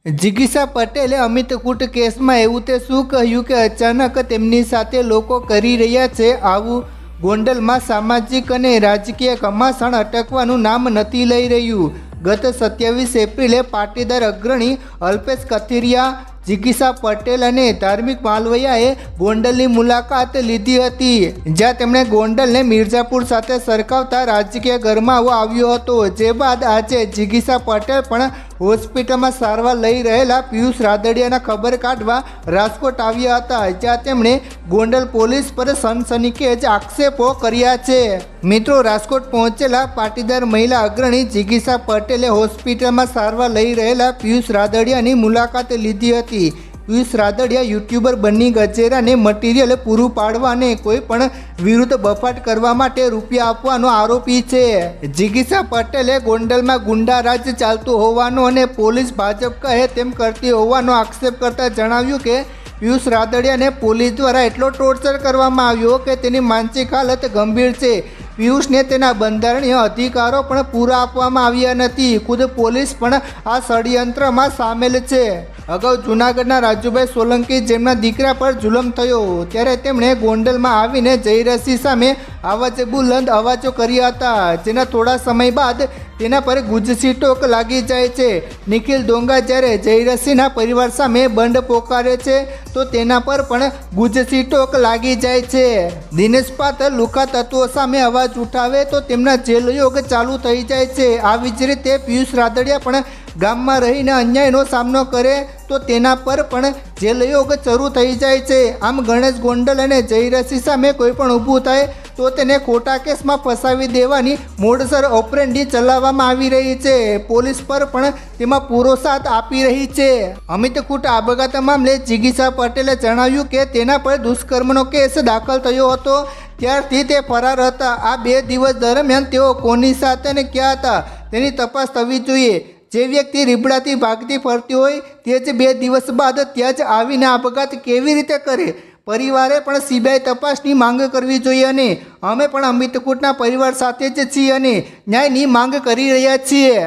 જિગીશા પટેલે અમિત કૂટ કેસમાં એવું તે શું કહ્યું કે અચાનક તેમની સાથે લોકો કરી રહ્યા છે આવું? ગોંડલમાં સામાજિક અને રાજકીય ઘમાસાણ અટકવાનું નામ નથી લઈ રહ્યું। ગત 27 એપ્રિલે પાટીદાર અગ્રણી અલ્પેશ કથિરિયા, જિગીશા પટેલ અને ધાર્મિક માલવૈયાએ ગોંડલની મુલાકાત લીધી હતી, જ્યાં તેમણે ગોંડલને મિર્ઝાપુર સાથે સરખાવતા રાજકીય ગરમાવો આવ્યો હતો। જે બાદ આજે જિગીશા પટેલ પણ હોસ્પિટલમાં સારવાર લઈ રહેલા પિયુષ રાદડિયાના ખબર કાઢવા રાજકોટ આવ્યા હતા, જ્યાં તેમણે ગોંડલ પોલીસ પર સનસનીખેજ આક્ષેપો કર્યા છે। મિત્રો, રાજકોટ પહોંચેલા પાટીદાર મહિલા અગ્રણી જિગીશા પટેલે હોસ્પિટલમાં સારવાર લઈ રહેલા પિયુષ રાદડિયાની મુલાકાત લીધી હતી। પિયુષ રાદડિયા યુટ્યુબર બની ગજેરાને મટીરિયલ પૂરું પાડવા અને કોઈ પણ વિરુદ્ધ બફાટ કરવા માટે રૂપિયા આપવાનો આરોપી છે। જિગીશા પટેલે ગોંડલમાં ગુંડારાજ ચાલતું હોવાનો અને પોલીસ ભાજપ કહે તેમ કરતી હોવાનો આક્ષેપ કરતા જણાવ્યું કે પિયુષ રાદડિયાને પોલીસ દ્વારા એટલો ટોર્ચર કરવામાં આવ્યો કે તેની માનસિક હાલત ગંભીર છે। પિયુષને તેના બંધારણીય અધિકારો પણ પૂરા આપવામાં આવ્યા નથી। ખુદ પોલીસ પણ આ ષડયંત્રમાં સામેલ છે। અગાઉ જૂનાગઢના રાજુભાઈ સોલંકી, જેમના દીકરા પર જુલમ થયો, ત્યારે તેમણે ગોંડલમાં આવીને જયરસિંહ સામે આવા જ બુલંદ અવાજો કર્યા હતા, જેના થોડા સમય બાદ તેના પર ગુજસી ટોક લાગી જાય છે। નિખિલ ડોંગા જ્યારે જયરસિંહના પરિવાર સામે બંધ પોકારે છે તો તેના પર પણ ગુજસી ટોક લાગી જાય છે। દિનેશ પાતર લુખા તત્વો સામે અવાજ ઉઠાવે તો તેમના જેલયોગ ચાલુ થઈ જાય છે। આવી જ રીતે પિયુષ રાદડિયા પણ ગામમાં રહીને અન્યાયનો સામનો કરે તો તેના પર પણ જેલયોગ શરૂ થઈ જાય છે। આમ ગણેશ ગોંડલ અને જયરસિંહ સામે કોઈ પણ ઊભું થાય તો તેને ખોટા કેસમાં ફસાવી દેવાની મોડસર ઓપરેન્ડી ચલાવવામાં આવી રહી છે। પોલીસ પર પણ તેમાં પૂરો સાથ આપી રહી છે। અમિત કૂટ આપઘાત મામલે જિગીશા પટેલે જણાવ્યું કે તેના પર દુષ્કર્મનો કેસ દાખલ થયો હતો, ત્યારથી તે ફરાર હતા। આ 2 દિવસ દરમિયાન તેઓ કોની સાથે અને ક્યાં હતા તેની તપાસ થવી જોઈએ। જે વ્યક્તિ રીબડાથી ભાગતી ફરતી હોય તે જ 2 દિવસ બાદ ત્યાં જ આવીને આપઘાત કેવી રીતે કરે? પરિવારે પણ સીબીઆઈ તપાસની માંગ કરવી જોઈએ અને અમે પણ અમિત કૂટના પરિવાર સાથે જ છીએ અને ન્યાયની માંગ કરી રહ્યા છીએ।